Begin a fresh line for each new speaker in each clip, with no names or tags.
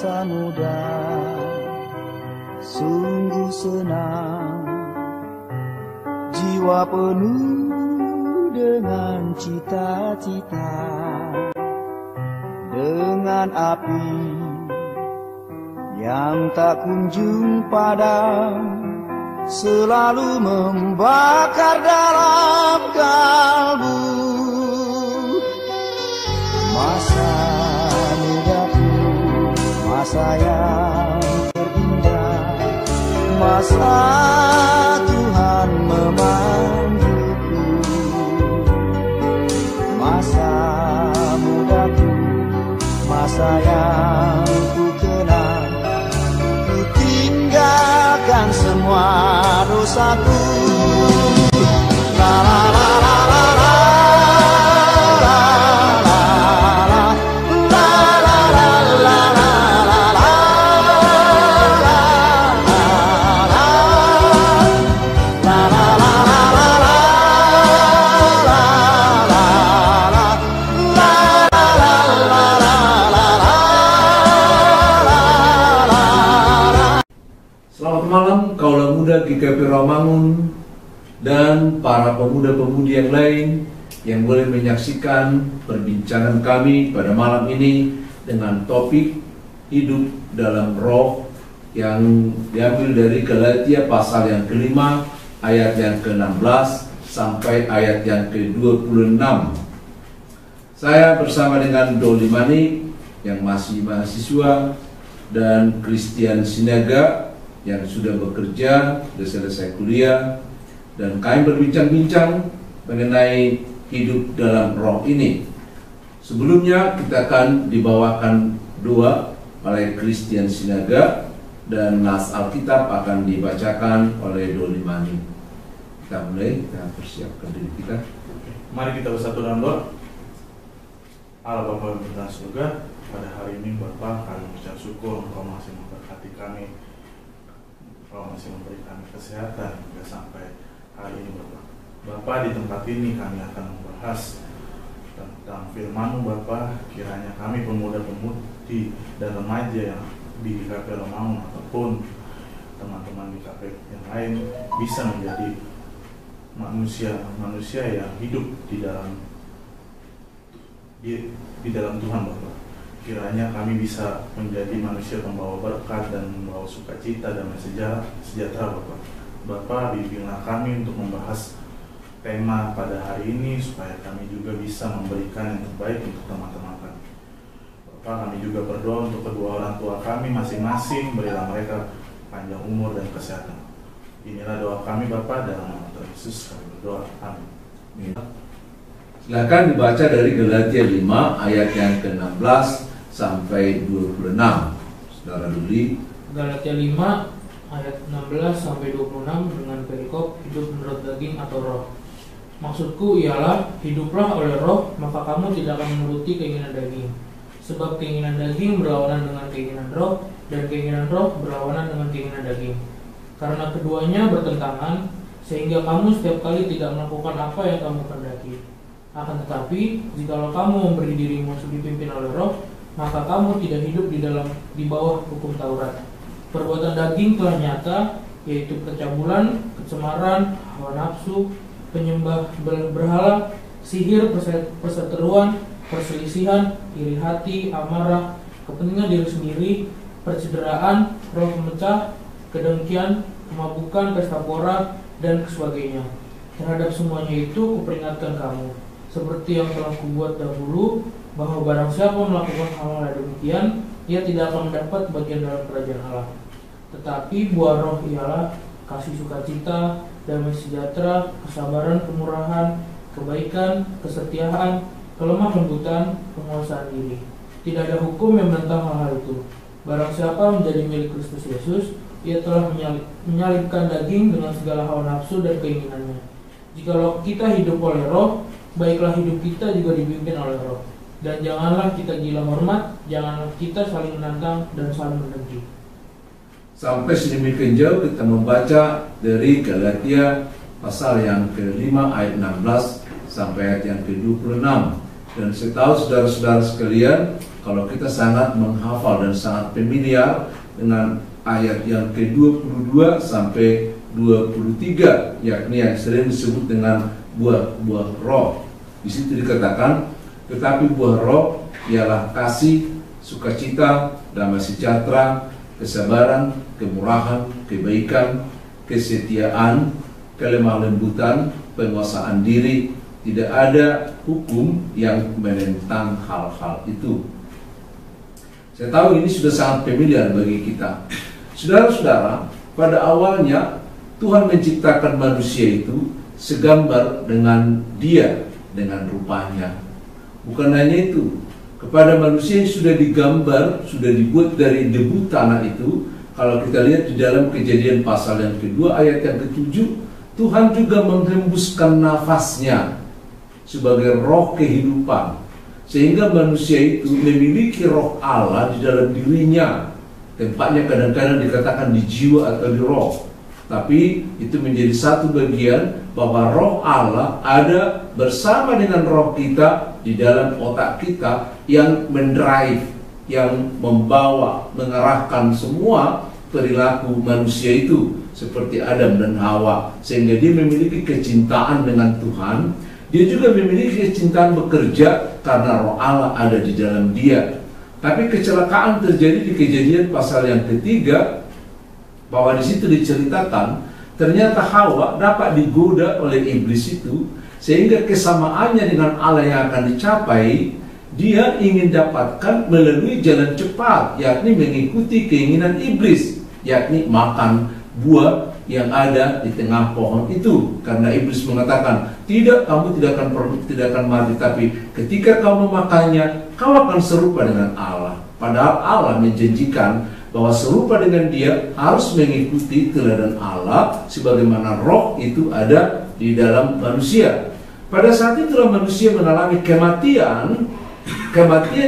masa muda sungguh senang, jiwa penuh dengan cita-cita, dengan api yang tak kunjung padam, selalu membakar dalam kalbu. Masa mudaku, masa yang terindah, masa Tuhan memanggilku. Masa mudaku, masa yang ku kenal, ku tinggalkan semua dosaku. La la la la la la.
Selamat malam Kaula Muda GKP Rawamangun dan para pemuda-pemudi yang lain yang boleh menyaksikan perbincangan kami pada malam ini dengan topik hidup dalam roh yang diambil dari Galatia pasal yang kelima ayat yang ke-16 sampai ayat yang ke-26. Saya bersama dengan Doli Manik yang masih mahasiswa dan Christian Sinaga yang sudah bekerja, sudah selesai kuliah, dan kami berbincang-bincang mengenai hidup dalam roh ini. Sebelumnya kita akan dibawakan doa oleh Christian Sinaga dan nas Alkitab akan dibacakan oleh Doli Mani. Kita mulai, kita persiapkan diri kita.
Mari kita bersatu dalam doa. Allah Bapa yang berada di surga, pada hari ini Bapa kami mengucap syukur Engkau masih memberkati kami, Engkau masih memberi kami kesehatan hingga sampai hari ini Bapa. Bapa, di tempat ini kami akan membahas tentang firman-Mu Bapa. Kiranya kami pemuda-pemudi dan remaja yang di GKP Rawamangun ataupun teman-teman di GKP yang lain bisa menjadi manusia yang hidup di dalam Tuhan Bapa. Kiranya kami bisa menjadi manusia pembawa berkat dan membawa sukacita dan sejahtera Bapa. Bapa, bimbinglah kami untuk membahas tema pada hari ini supaya kami juga bisa memberikan yang terbaik untuk teman-teman kami. Bapa, kami juga berdoa untuk kedua orang tua kami masing-masing, berilah mereka panjang umur dan kesehatan. Inilah doa kami Bapa, dalam nama Tuhan Yesus kami berdoa. Amin.
Silakan dibaca dari Galatia 5 ayat yang ke-16 sampai 26. Saudara Duli.
Galatia 5 ayat 16 sampai 26 dengan perikop hidup menurut daging atau roh. Maksudku ialah hiduplah oleh roh, maka kamu tidak akan menuruti keinginan daging. Sebab keinginan daging berlawanan dengan keinginan roh, dan keinginan roh berlawanan dengan keinginan daging. Karena keduanya bertentangan, sehingga kamu setiap kali tidak melakukan apa yang kamu kehendaki. Akan tetapi, jikalau kamu memberi dirimu dipimpin oleh roh, maka kamu tidak hidup di bawah hukum Taurat. Perbuatan daging telah nyata, yaitu percabulan, kecemaran, hawa nafsu, penyembah berhala, sihir, perseteruan, perselisihan, iri hati, amarah, kepentingan diri sendiri, percederaan, roh pemecah, kedengkian, kemabukan, pesta pora, dan sebagainya. Terhadap semuanya itu kuperingatkan kamu, seperti yang telah kubuat dahulu, bahwa barang siapa melakukan hal-hal demikian, ia tidak akan mendapat bagian dalam kerajaan Allah. Tetapi buah roh ialah kasih sukacita, damai sejahtera, kesabaran, kemurahan, kebaikan, kesetiaan, kelemah lembutan, penguasaan diri. Tidak ada hukum yang menentang hal-hal itu. Barang siapa menjadi milik Kristus Yesus, ia telah menyalibkan daging dengan segala hawa nafsu dan keinginannya. Jikalau kita hidup oleh roh, baiklah hidup kita juga dipimpin oleh roh. Dan janganlah kita gila hormat, janganlah kita saling menantang dan saling mendengki.
Sampai sedemikian jauh kita membaca dari Galatia pasal yang ke-5 ayat 16 sampai ayat yang ke-26. Dan saya tahu saudara-saudara sekalian, kalau kita sangat menghafal dan sangat familiar dengan ayat yang ke-22 sampai 23, yakni yang sering disebut dengan buah-buah roh. Di situ dikatakan, tetapi buah roh ialah kasih, sukacita, damai sejahtera, kesabaran, kemurahan, kebaikan, kesetiaan, kelemah lembutan, penguasaan diri. Tidak ada hukum yang menentang hal-hal itu. Saya tahu ini sudah sangat familiar bagi kita. Saudara-saudara, pada awalnya Tuhan menciptakan manusia itu segambar dengan Dia, dengan rupanya. Bukan hanya itu, kepada manusia yang sudah digambar, sudah dibuat dari debu tanah itu, kalau kita lihat di dalam Kejadian pasal yang kedua ayat yang ke-7, Tuhan juga menghembuskan nafasnya sebagai roh kehidupan, sehingga manusia itu memiliki roh Allah di dalam dirinya. Tempatnya kadang-kadang dikatakan di jiwa atau di roh, tapi itu menjadi satu bagian bahwa roh Allah ada bersama dengan roh kita di dalam otak kita yang mendrive, yang membawa, mengarahkan semua perilaku manusia itu seperti Adam dan Hawa, sehingga dia memiliki kecintaan dengan Tuhan. Dia juga memiliki kecintaan bekerja karena roh Allah ada di dalam dia. Tapi kecelakaan terjadi di Kejadian pasal yang ketiga, bahwa di situ diceritakan ternyata Hawa dapat digoda oleh iblis itu, sehingga kesamaannya dengan Allah yang akan dicapai dia ingin dapatkan melalui jalan cepat, yakni mengikuti keinginan iblis, yakni makan buah yang ada di tengah pohon itu. Karena iblis mengatakan, tidak, kamu tidak akan mati, tapi ketika kamu memakannya, kau akan serupa dengan Allah. Padahal Allah menjanjikan bahwa serupa dengan Dia harus mengikuti teladan Allah, sebagaimana roh itu ada di dalam manusia. Pada saat itulah manusia mengalami kematian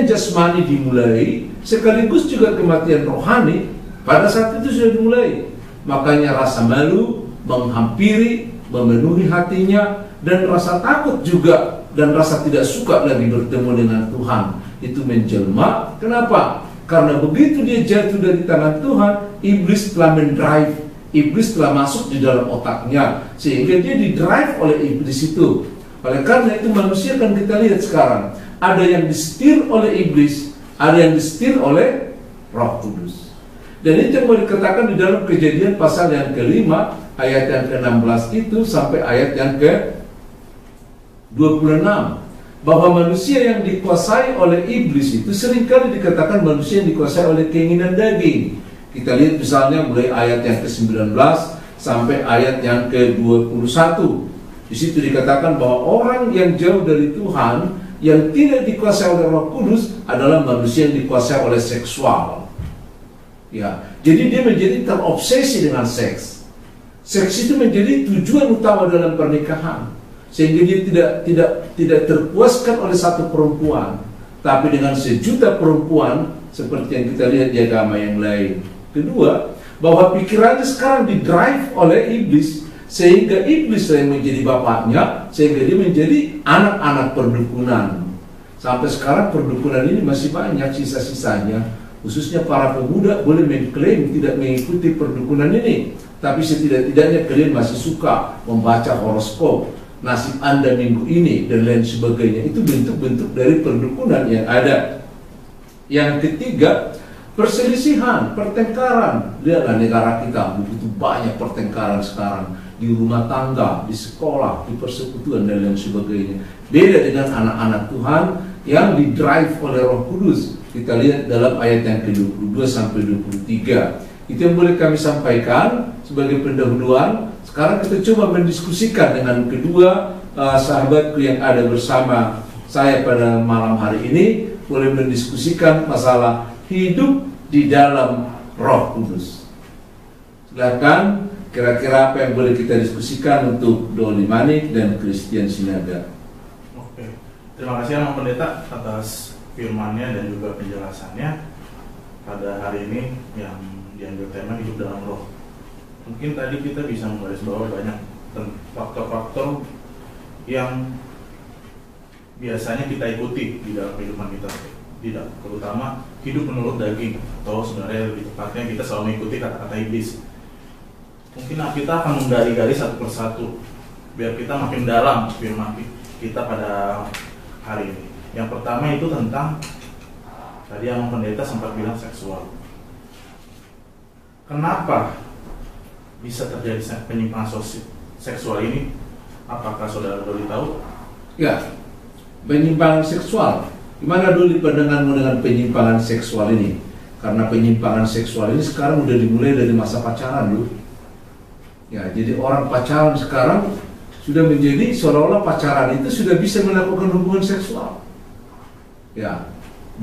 jasmani dimulai, sekaligus juga kematian rohani pada saat itu sudah dimulai. Makanya rasa malu menghampiri, memenuhi hatinya, dan rasa takut juga, dan rasa tidak suka lagi bertemu dengan Tuhan itu menjelma. Kenapa? Karena begitu dia jatuh dari tangan Tuhan, iblis telah mendrive, iblis telah masuk di dalam otaknya, sehingga dia didrive oleh iblis itu. Oleh karena itu manusia kan kita lihat sekarang, ada yang disetir oleh iblis, ada yang disetir oleh Roh Kudus. Dan itu yang mau dikatakan di dalam Kejadian pasal yang ke-5 ayat yang ke-16 itu sampai ayat yang ke-26, bahwa manusia yang dikuasai oleh iblis itu seringkali dikatakan manusia yang dikuasai oleh keinginan daging. Kita lihat misalnya mulai ayat yang ke-19 sampai ayat yang ke-21. Di situ dikatakan bahwa orang yang jauh dari Tuhan, yang tidak dikuasai oleh Roh Kudus, adalah manusia yang dikuasai oleh seksual. Ya, jadi dia menjadi terobsesi dengan seks. Seks itu menjadi tujuan utama dalam pernikahan, sehingga dia tidak terpuaskan oleh satu perempuan, tapi dengan sejuta perempuan seperti yang kita lihat di agama yang lain. Kedua, bahwa pikirannya sekarang didrive oleh iblis, sehingga iblis yang menjadi bapaknya, sehingga dia menjadi anak-anak perdukunan. Sampai sekarang perdukunan ini masih banyak sisa-sisanya. Khususnya para pemuda boleh mengklaim tidak mengikuti perdukunan ini, tapi setidak-tidaknya kalian masih suka membaca horoskop, nasib Anda minggu ini, dan lain sebagainya. Itu bentuk-bentuk dari perdukunan yang ada. Yang ketiga, perselisihan, pertengkaran. Lihatlah negara kita, begitu banyak pertengkaran sekarang, di rumah tangga, di sekolah, di persekutuan, dan lain sebagainya. Beda dengan anak-anak Tuhan yang didrive oleh Roh Kudus. Kita lihat dalam ayat yang ke-22 sampai 23. Itu yang boleh kami sampaikan sebagai pendahuluan. Sekarang kita coba mendiskusikan dengan kedua sahabatku yang ada bersama saya pada malam hari ini. Boleh mendiskusikan masalah hidup di dalam Roh Kudus. Silakan, kira-kira apa yang boleh kita diskusikan untuk Doli Manik dan Christian Sinaga.
Oke, terima kasih Mas Pendeta atas firman-Nya dan juga penjelasannya pada hari ini yang diambil tema hidup dalam roh. Mungkin tadi kita bisa menggarisbawahi banyak faktor-faktor yang biasanya kita ikuti di dalam kehidupan kita. tidak, terutama hidup menurut daging, atau sebenarnya lebih tepatnya kita selalu mengikuti kata-kata iblis. Mungkin kita akan menggali-gali satu persatu biar kita makin dalam firman kita pada hari ini. Yang pertama itu tentang tadi yang pendeta sempat bilang seksual. Kenapa bisa terjadi penyimpangan seksual ini? Apakah saudara Doli tahu?
Ya, penyimpangan seksual. Gimana dulu pandanganmu dengan penyimpangan seksual ini? Karena penyimpangan seksual ini sekarang udah dimulai dari masa pacaran dulu. Ya, jadi orang pacaran sekarang sudah menjadi seolah-olah pacaran itu sudah bisa melakukan hubungan seksual. Ya,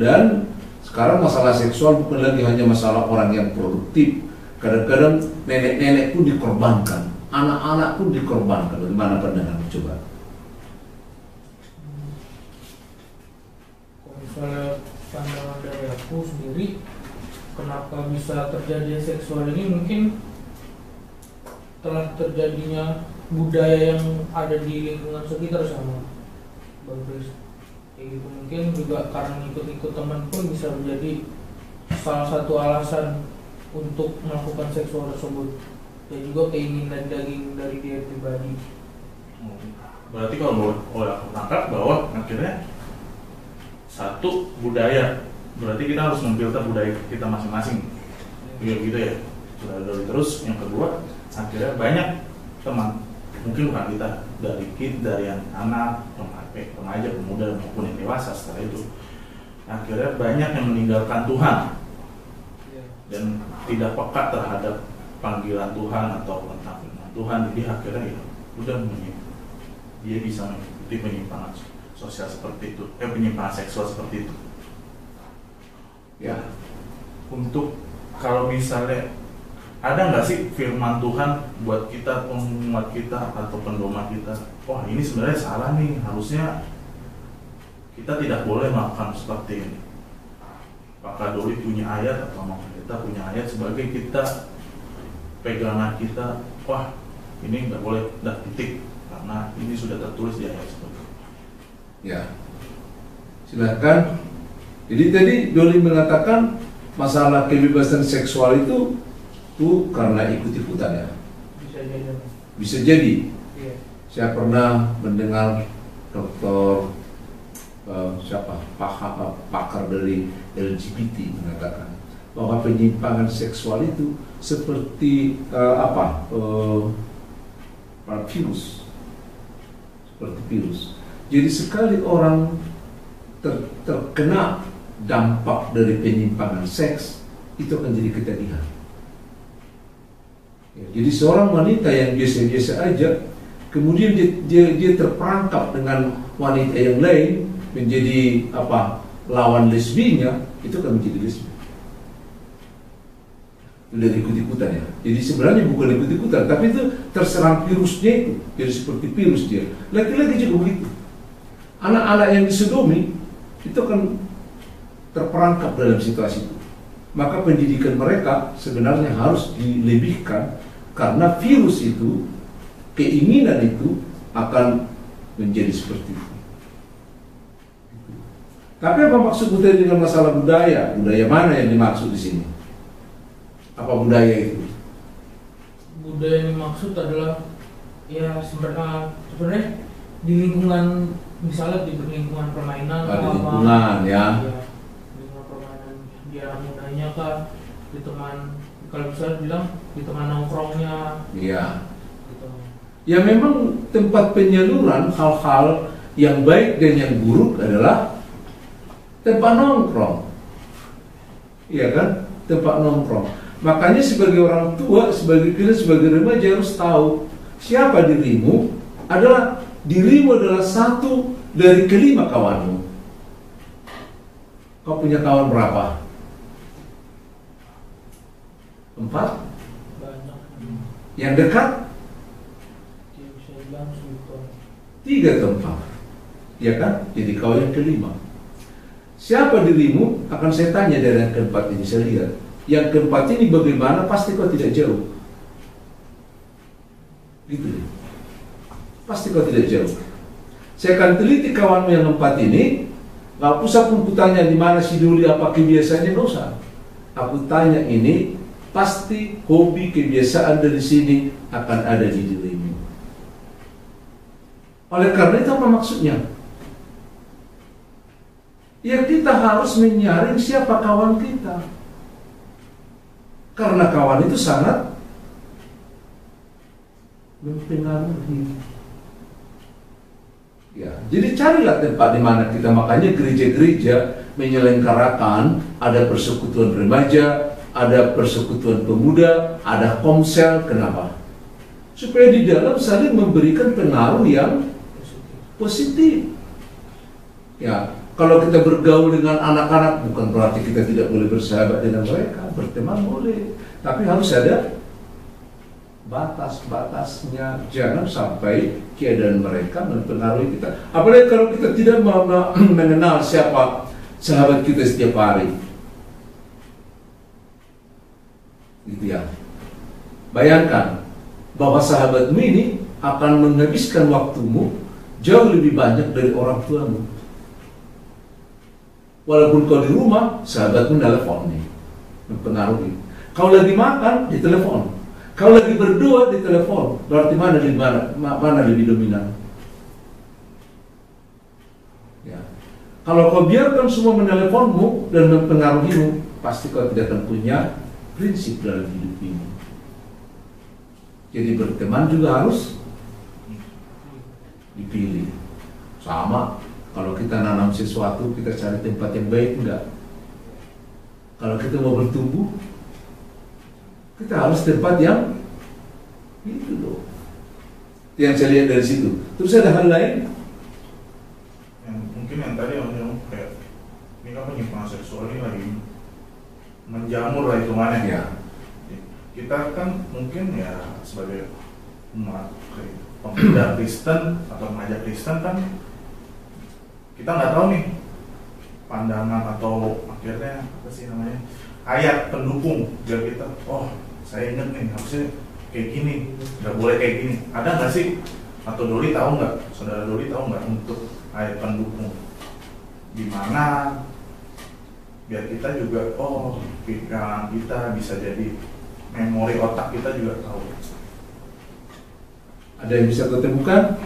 dan sekarang masalah seksual bukan lagi hanya masalah orang yang produktif. Kadang-kadang nenek-nenek pun dikorbankan, anak-anak pun dikorbankan. Bagaimana pandanganmu coba?
Kalau misalnya pandangan dari aku sendiri, kenapa bisa terjadi seksual ini, mungkin telah terjadinya budaya yang ada di lingkungan sekitar sama Bang Chris. Kayak gitu, mungkin juga karena ikut-ikut teman pun bisa menjadi salah satu alasan untuk melakukan seksual tersebut, dan juga keinginan daging dari dia pribadi.
Berarti kalau boleh aku tangkap bahwa akhirnya satu budaya, berarti kita harus memfilter budaya kita masing-masing, gitu ya. Terus yang kedua, akhirnya banyak teman, mungkin bukan kita, dari anak, remaja, pemuda maupun yang dewasa setelah itu, akhirnya banyak yang meninggalkan Tuhan dan tidak peka terhadap panggilan Tuhan atau tentang firman Tuhan. Jadi akhirnya ya udah dia bisa mengikuti penyimpangan sosial seperti itu, penyimpangan seksual seperti itu. Ya, untuk kalau misalnya ada nggak sih firman Tuhan buat kita, umat kita atau pendoman kita, wah ini sebenarnya salah nih, harusnya kita tidak boleh melakukan seperti ini. Apakah Doli punya ayat atau kita punya ayat sebagai kita pegangan kita, wah ini nggak boleh, dah titik, karena ini sudah tertulis di ayat seperti itu.
Ya, silakan. Jadi tadi Doli mengatakan masalah kebebasan seksual itu karena ikut-ikutan ya. Bisa jadi.
Iya.
Saya pernah mendengar dokter pakar dari LGBT mengatakan bahwa penyimpangan seksual itu seperti virus, seperti virus. Jadi sekali orang terkena dampak dari penyimpangan seks, itu akan jadi ketagihan. Ya, jadi seorang wanita yang biasa-biasa aja, kemudian dia terperangkap dengan wanita yang lain, menjadi lawan lesbinya, itu akan menjadi lesbi. Udah ikut-ikutan ya. Jadi sebenarnya bukan ikut-ikutan, tapi itu terserang virusnya itu. Jadi seperti virus dia. Laki-laki juga begitu. Anak-anak yang disodomi itu akan terperangkap dalam situasi itu. Maka pendidikan mereka sebenarnya harus dilebihkan, karena virus itu, keinginan itu akan menjadi seperti itu. Tapi apa maksud budaya dengan masalah budaya? Budaya mana yang dimaksud di sini? Apa budaya itu?
Budaya yang dimaksud adalah ya sebenarnya di lingkungan, misalnya di lingkungan permainan,
di lingkungan ya.
Lingkungan permainan di anak mudanya kah, di teman, kalau bisa bilang di teman nongkrongnya.
Iya.
Gitu.
Ya memang tempat penyaluran hal-hal yang baik dan yang buruk adalah tempat nongkrong. Iya kan? Tempat nongkrong. Makanya sebagai orang tua, sebagai kita, sebagai remaja harus tahu siapa dirimu adalah satu dari kelima kawanmu. Kau punya kawan berapa? 4?
Banyak.
Yang dekat?
Ya, bisa bilang
3 atau 4. Ya kan? Jadi kau yang kelima. Siapa dirimu? Akan saya tanya dari yang keempat ini, saya lihat. Yang keempat ini bagaimana? Pasti kau tidak jauh. Gitu deh. Pasti kau tidak jauh. Saya akan teliti kawanmu yang 4 ini. Nggak usah pun kutanya di mana si Duli, apa kebiasaannya, nggak usah. Aku tanya ini, pasti hobi kebiasaan dari sini akan ada di dirimu. Oleh karena itu apa maksudnya? Ya kita harus menyaring siapa kawan kita. Karena kawan itu sangat mempengaruhi. Ya, jadi carilah tempat di mana kita, makanya gereja-gereja menyelenggarakan ada persekutuan remaja, ada persekutuan pemuda, ada komsel. Kenapa? Supaya di dalam saling memberikan pengaruh yang positif. Ya, kalau kita bergaul dengan anak-anak bukan berarti kita tidak boleh bersahabat dengan mereka, berteman boleh, tapi harus ada batas-batasnya. Jangan sampai keadaan mereka mempengaruhi kita. Apalagi kalau kita tidak mengenal siapa sahabat kita setiap hari. Gitu ya. Bayangkan bahwa sahabatmu ini akan menghabiskan waktumu jauh lebih banyak dari orang tuamu. Walaupun kau di rumah, sahabatmu telepon nih, mempengaruhi. Kau lagi makan, ditelepon. Kau lagi berdoa, ditelepon. Berarti mana lebih dominan? Ya. Kalau kau biarkan semua meneleponmu dan mempengaruhimu, pasti kau tidak akan punya prinsip dalam hidup ini. Jadi berteman juga harus dipilih. Sama, kalau kita nanam sesuatu, kita cari tempat yang baik, enggak. Kalau kita mau bertumbuh, kita harus tempat yang itu loh. Yang saya lihat dari situ. Terus ada hal lain?
Mungkin yang tadi yang kayak ini kan penyimpangan seksual ini lagi menjamur lah hitungannya.
Ya.
Kita kan mungkin ya sebagai umat pemuda Kristen atau remaja Kristen kan kita nggak tahu nih pandangan atau akhirnya apa sih namanya ayat pendukung biar kita, oh saya ingat nih harusnya kayak gini, nggak boleh kayak gini. Ada nggak sih, atau Doli tahu nggak, saudara Doli tahu nggak untuk ayat pendukung di mana biar kita juga, oh pikiran kita bisa jadi memori otak kita juga tahu.
Ada yang bisa kau temukan?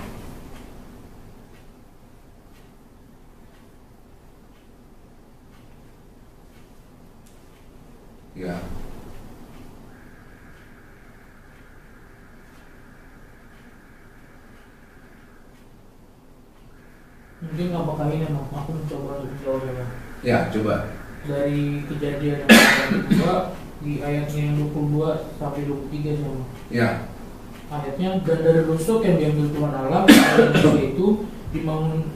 Ya.
Mungkin apakah ini Bang? Aku mencoba untuk menjawabnya.
Ya, coba.
Dari Kejadian yang kedua di ayatnya yang 22 sampai 23 sama.
Ya.
Ayatnya, dan dari rusuk yang diambil Tuhan Allah kepada manusia itu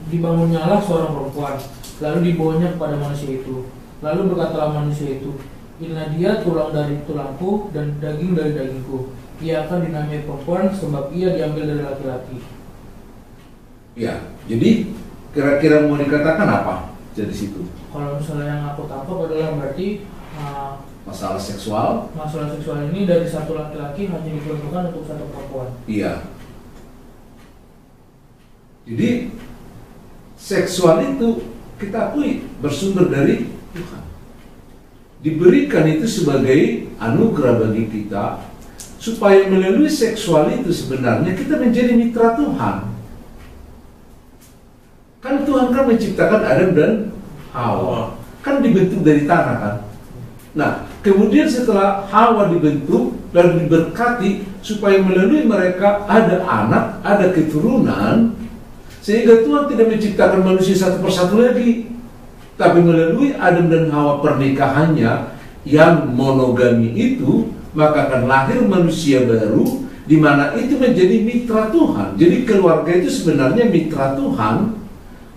dibangunnyalah seorang perempuan, lalu dibawanya kepada manusia itu. Lalu berkatalah manusia itu, inilah dia tulang dari tulangku dan daging dari dagingku. Ia akan dinamai perempuan sebab ia diambil dari laki-laki.
Ya, jadi kira-kira mau dikatakan apa dari situ?
Kalau misalnya yang aku tangkap adalah berarti
Masalah seksual?
masalah seksual ini dari satu laki-laki hanya diperuntukkan untuk satu perempuan.
Iya. Jadi seksual itu kita akui bersumber dari Tuhan. Diberikan itu sebagai anugerah bagi kita supaya melalui seksual itu sebenarnya kita menjadi mitra Tuhan. Kan Tuhan kan menciptakan Adam dan Hawa, kan dibentuk dari tanah kan. Nah, kemudian setelah Hawa dibentuk dan diberkati supaya melalui mereka ada anak, ada keturunan, sehingga Tuhan tidak menciptakan manusia satu persatu lagi, tapi melalui Adam dan Hawa pernikahannya yang monogami itu, maka akan lahir manusia baru, di mana itu menjadi mitra Tuhan. Jadi keluarga itu sebenarnya mitra Tuhan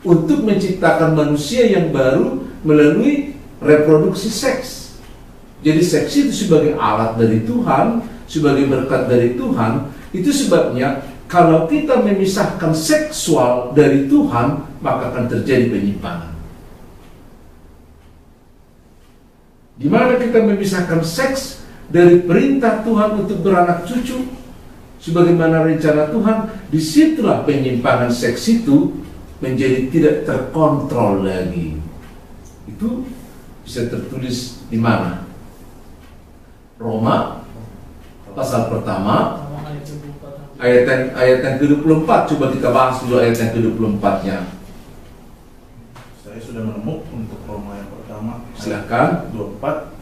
untuk menciptakan manusia yang baru melalui reproduksi seks. Jadi seks itu sebagai alat dari Tuhan, sebagai berkat dari Tuhan. Itu sebabnya kalau kita memisahkan seksual dari Tuhan, maka akan terjadi penyimpangan. Di mana kita memisahkan seks dari perintah Tuhan untuk beranak cucu, sebagaimana rencana Tuhan, disitulah penyimpangan seks itu menjadi tidak terkontrol lagi. Itu bisa tertulis di mana? Roma pasal pertama ayat yang ke-24. Coba kita bahas dulu ayat yang ke-24-nya.
Saya sudah menemukan untuk Roma yang pertama.
Silakan.
24.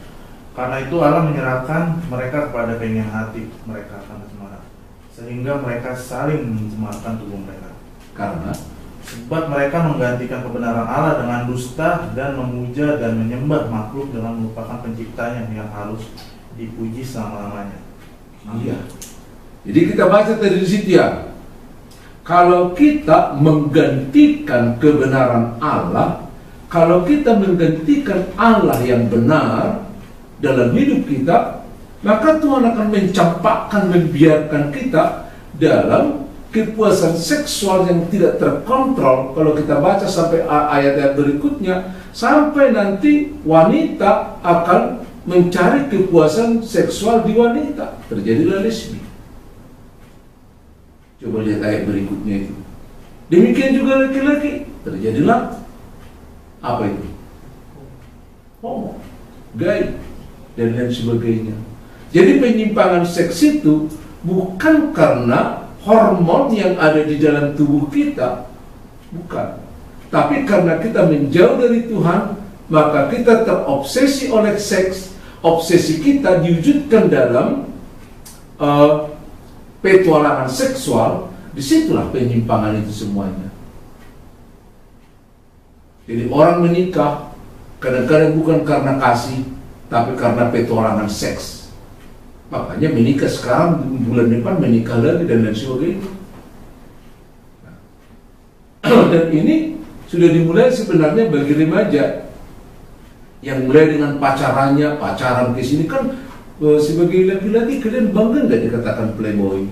Karena itu Allah menyerahkan mereka kepada keinginan hati mereka akan cemara, sehingga mereka saling mencemarkan tubuh mereka.
Karena
sebab mereka menggantikan kebenaran Allah dengan dusta dan memuja dan menyembah makhluk dengan melupakan penciptanya yang harus dipuji selama-lamanya.
iya. Jadi kita baca tadi di situ ya. Kalau kita menggantikan kebenaran Allah, kalau kita menggantikan Allah yang benar dalam hidup kita, maka Tuhan akan mencampakkan, membiarkan kita dalam kepuasan seksual yang tidak terkontrol. Kalau kita baca sampai ayat-ayat berikutnya, sampai nanti wanita akan mencari kepuasan seksual di wanita, terjadilah lesbi. Coba lihat ayat berikutnya itu. Demikian juga laki-laki, terjadilah apa itu? Homo, gay, dan lain sebagainya. Jadi penyimpangan seks itu bukan karena hormon yang ada di dalam tubuh kita, bukan. Tapi karena kita menjauh dari Tuhan, maka kita terobsesi oleh seks. Obsesi kita diwujudkan dalam petualangan seksual. Disitulah penyimpangan itu semuanya. Jadi orang menikah kadang-kadang bukan karena kasih, tapi karena petualangan seks. Makanya menikah sekarang, bulan depan menikah lagi dan lain sebagainya. Dan ini sudah dimulai sebenarnya bagi remaja yang mulai dengan pacaran ke sini kan. Sebagai laki-laki kalian bangga nggak dikatakan playboy?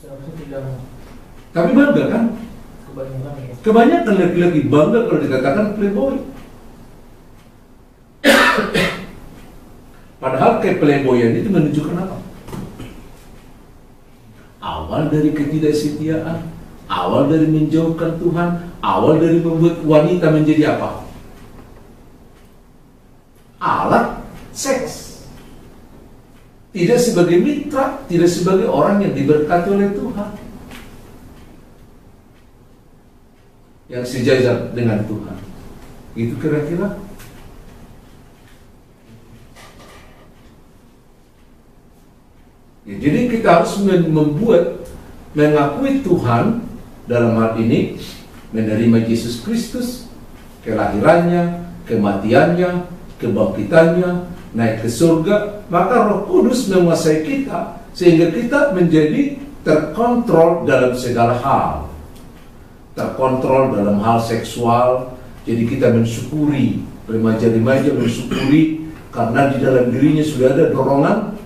Seharusnya tidak.
Tapi bangga kan?
Kebanyakan ya.
Kebanyakan laki-laki bangga kalau dikatakan playboy. Padahal kayak playboyan itu menunjukkan apa? Awal dari ketidaksetiaan, awal dari menjauhkan Tuhan, awal dari membuat wanita menjadi apa? Alat seks. Tidak sebagai mitra, tidak sebagai orang yang diberkati oleh Tuhan, yang sejajar dengan Tuhan. Itu kira-kira. Ya, jadi kita harus mengakui Tuhan dalam hal ini, menerima Yesus Kristus, kelahirannya, kematiannya, kebangkitannya, naik ke surga. Maka Roh Kudus menguasai kita sehingga kita menjadi terkontrol dalam segala hal. Terkontrol dalam hal seksual. Jadi kita mensyukuri, remaja-remaja mensyukuri karena di dalam dirinya sudah ada dorongan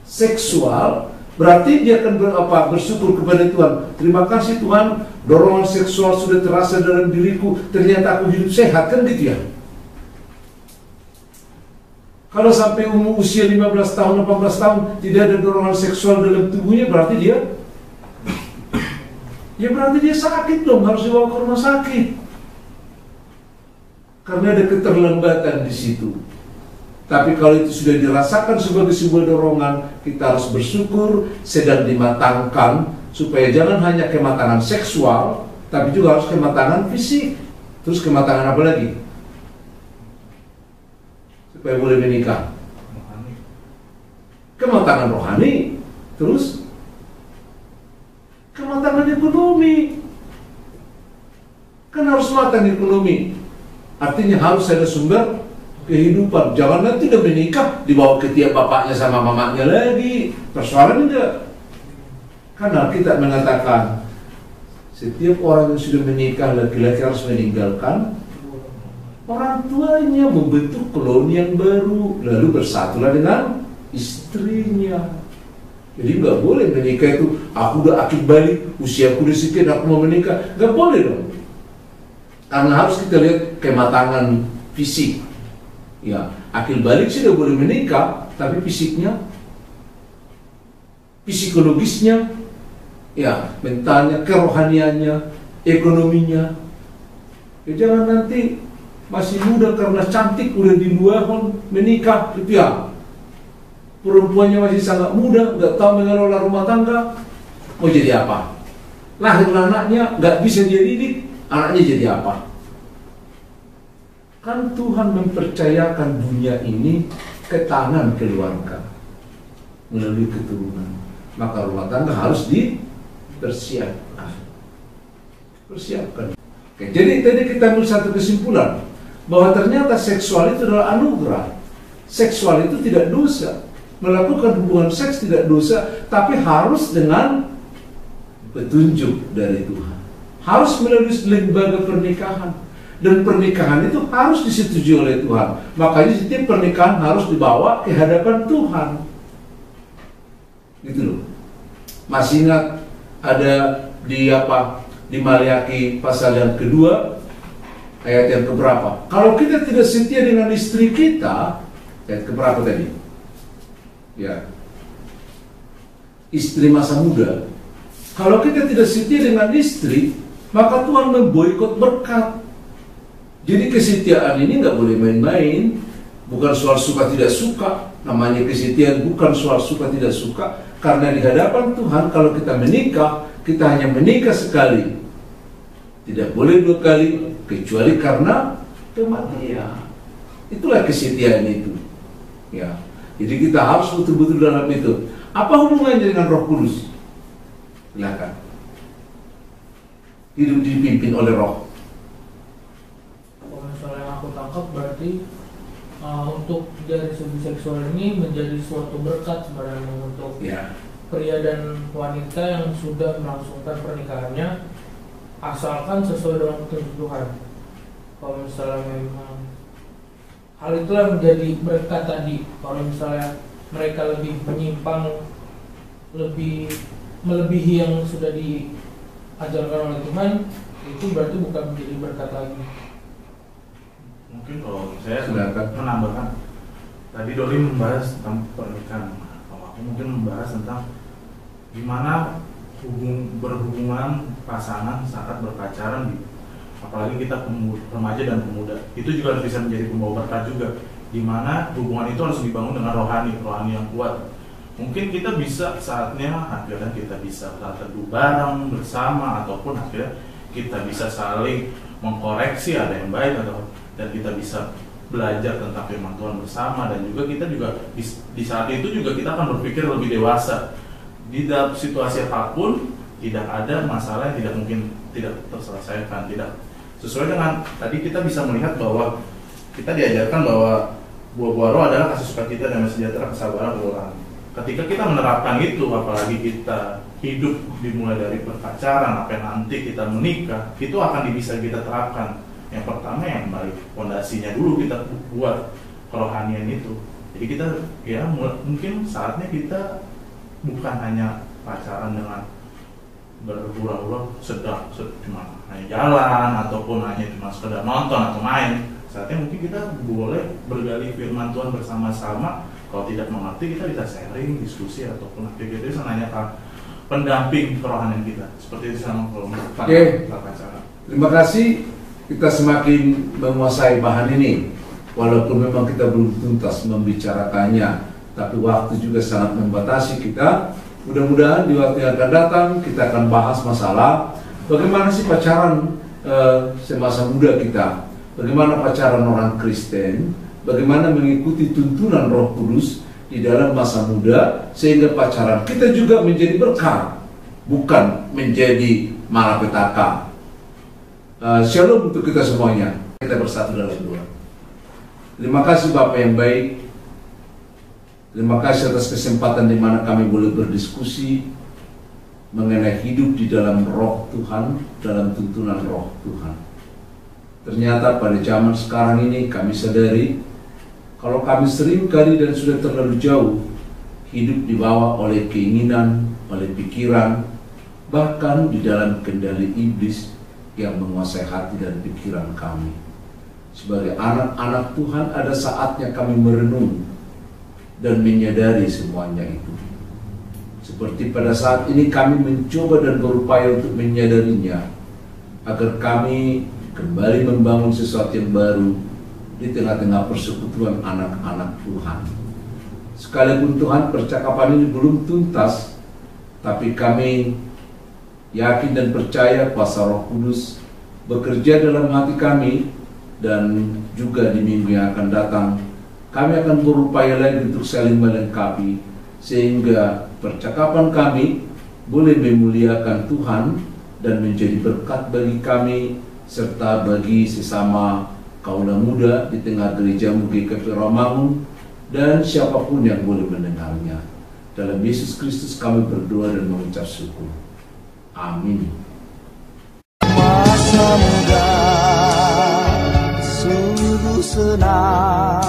seksual. Berarti dia akan bersyukur kepada Tuhan. Terima kasih Tuhan, dorongan seksual sudah terasa dalam diriku. Ternyata aku hidup sehat, kan gitu ya. Kalau sampai usia 15 tahun, 18 tahun tidak ada dorongan seksual dalam tubuhnya, berarti dia berarti dia sakit dong, harus dibawa ke rumah sakit. Karena ada keterlambatan di situ. Tapi kalau itu sudah dirasakan sebagai sebuah dorongan, kita harus bersyukur, sedang dimatangkan, supaya jangan hanya kematangan seksual, tapi juga harus kematangan fisik. Terus kematangan apa lagi? Supaya boleh menikah. Kematangan rohani. Terus kematangan ekonomi. Kan harus matang ekonomi. Artinya harus ada sumber kehidupan. Jangan nanti udah menikah dibawa ke tiap bapaknya sama mamanya lagi. Persoalan enggak. Karena kita mengatakan setiap orang yang sudah menikah, laki-laki harus meninggalkan orang tuanya, membentuk koloni yang baru, lalu bersatulah dengan istrinya. Jadi nggak boleh menikah itu aku udah akid balik, usiaku udah sekian aku mau menikah, nggak boleh dong. Karena harus kita lihat kematangan fisik. Ya, akil balik sudah boleh menikah, tapi fisiknya, psikologisnya, ya, mentalnya, kerohaniannya, ekonominya. Ya, jangan nanti masih muda karena cantik udah di luar menikah, itu ya. Perempuannya masih sangat muda, nggak tahu mengelola rumah tangga, mau jadi apa? Lahir anaknya nggak bisa dia didik, anaknya jadi apa? Kan Tuhan mempercayakan dunia ini ke tangan keluarga melalui keturunan, maka rumah tangga harus dipersiapkan. Persiapkan. Oke, jadi tadi kita ambil satu kesimpulan bahwa ternyata seksual itu adalah anugerah. Seksual itu tidak dosa. Melakukan hubungan seks tidak dosa, tapi harus dengan petunjuk dari Tuhan. Harus melalui lembaga pernikahan. Dan pernikahan itu harus disetujui oleh Tuhan. Makanya setiap pernikahan harus dibawa ke hadapan Tuhan. Gitu loh. Masih ingat ada di Maliaki pasal yang kedua ayat yang keberapa? Kalau kita tidak setia dengan istri kita, ayat keberapa tadi? Ya, istri masa muda. Kalau kita tidak setia dengan istri, maka Tuhan memboikot berkat. Jadi kesetiaan ini nggak boleh main-main. Bukan soal suka tidak suka. Namanya kesetiaan bukan soal suka tidak suka. Karena di hadapan Tuhan kalau kita menikah, kita hanya menikah sekali. Tidak boleh 2 kali, kecuali karena kematian. Itulah kesetiaan itu. Ya. Jadi kita harus betul-betul dalam itu. Apa hubungannya dengan Roh Kudus? Silakan. Hidup dipimpin oleh Roh.
Kalau misalnya yang aku tangkap berarti untuk dari segi seksual ini menjadi suatu berkat sebenarnya untuk pria dan wanita yang sudah melangsungkan pernikahannya, asalkan sesuai dengan petunjuk Tuhan. Kalau misalnya memang hal itulah menjadi berkat tadi. Kalau misalnya mereka lebih menyimpang, lebih melebihi yang sudah diajarkan oleh Tuhan, itu berarti bukan menjadi berkat lagi.
Mungkin kalau saya menambahkan, tadi Dori membahas tentang pernikahan. Kalau aku mungkin membahas tentang gimana berhubungan pasangan saat berpacaran, apalagi kita remaja dan pemuda. Itu juga bisa menjadi pembawa berkat juga, di mana hubungan itu harus dibangun dengan rohani yang kuat. Mungkin kita bisa saatnya akhirnya kita bisa teduh bareng bersama, ataupun akhirnya kita bisa saling mengkoreksi ada yang baik dan kita bisa belajar tentang firman Tuhan bersama, dan juga kita juga di saat itu juga kita akan berpikir lebih dewasa. Di dalam situasi apapun tidak ada masalah yang tidak mungkin tidak terselesaikan, tidak sesuai dengan tadi kita bisa melihat bahwa kita diajarkan bahwa buah-buah roh adalah kasih sukacita, damai sejahtera, kesabaran, keluaran. Ketika kita menerapkan itu, apalagi kita hidup dimulai dari berpacaran sampai nanti kita menikah, itu akan bisa kita terapkan. Yang pertama yang baik, fondasinya dulu kita buat kerohanian itu. Jadi kita mungkin saatnya kita bukan hanya pacaran dengan berpura-pura sedang cuma hanya jalan ataupun hanya cuma sekedar nonton atau main. Saatnya mungkin kita boleh bergali firman Tuhan bersama-sama. Kalau tidak mengerti, kita bisa sharing, diskusi ataupun aktivitas bisa nanya ke pendamping kerohanian kita. Seperti itu sama kalau pacaran.
Terima kasih. Kita semakin menguasai bahan ini, walaupun memang kita belum tuntas membicarakannya, tapi waktu juga sangat membatasi kita. Mudah-mudahan di waktu yang akan datang kita akan bahas masalah bagaimana sih pacaran semasa muda kita, bagaimana pacaran orang Kristen, bagaimana mengikuti tuntunan Roh Kudus di dalam masa muda, sehingga pacaran kita juga menjadi berkah, bukan menjadi malapetaka. Shalom untuk kita semuanya. Kita bersatu dalam doa. Terima kasih Bapak yang baik. Terima kasih atas kesempatan di mana kami boleh berdiskusi mengenai hidup di dalam Roh Tuhan, dalam tuntunan Roh Tuhan. Ternyata pada zaman sekarang ini kami sadari kalau kami sering kali dan sudah terlalu jauh hidup dibawa oleh keinginan, oleh pikiran, bahkan di dalam kendali iblis yang menguasai hati dan pikiran kami. Sebagai anak-anak Tuhan, ada saatnya kami merenung dan menyadari semuanya itu. Seperti pada saat ini kami mencoba dan berupaya untuk menyadarinya. agar kami kembali membangun sesuatu yang baru di tengah-tengah persekutuan anak-anak Tuhan. Sekalipun Tuhan percakapan ini belum tuntas, tapi kami yakin dan percaya kuasa Roh Kudus bekerja dalam hati kami, dan juga di minggu yang akan datang kami akan berupaya lagi untuk saling melengkapi, sehingga percakapan kami boleh memuliakan Tuhan dan menjadi berkat bagi kami serta bagi sesama kaula muda di tengah gerejamu GKP Romangun dan siapapun yang boleh mendengarnya. Dalam Yesus Kristus kami berdoa dan mengucap syukur. Amin.
Masa muda sungguh senang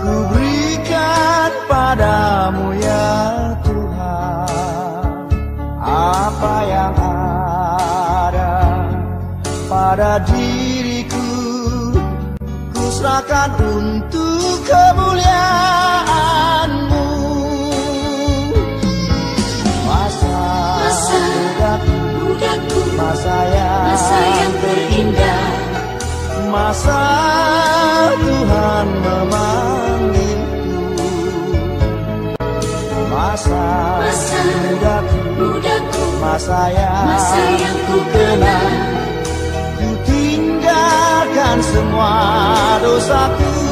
ku berikan padamu ya Tuhan, apa yang ada pada diriku ku serahkan untuk kemuliaan-Mu. Masa mudaku, masa yang terindah, masa Tuhan memanggilku. Masa mudaku, masa yang ku kenal, ku tinggalkan semua dosaku.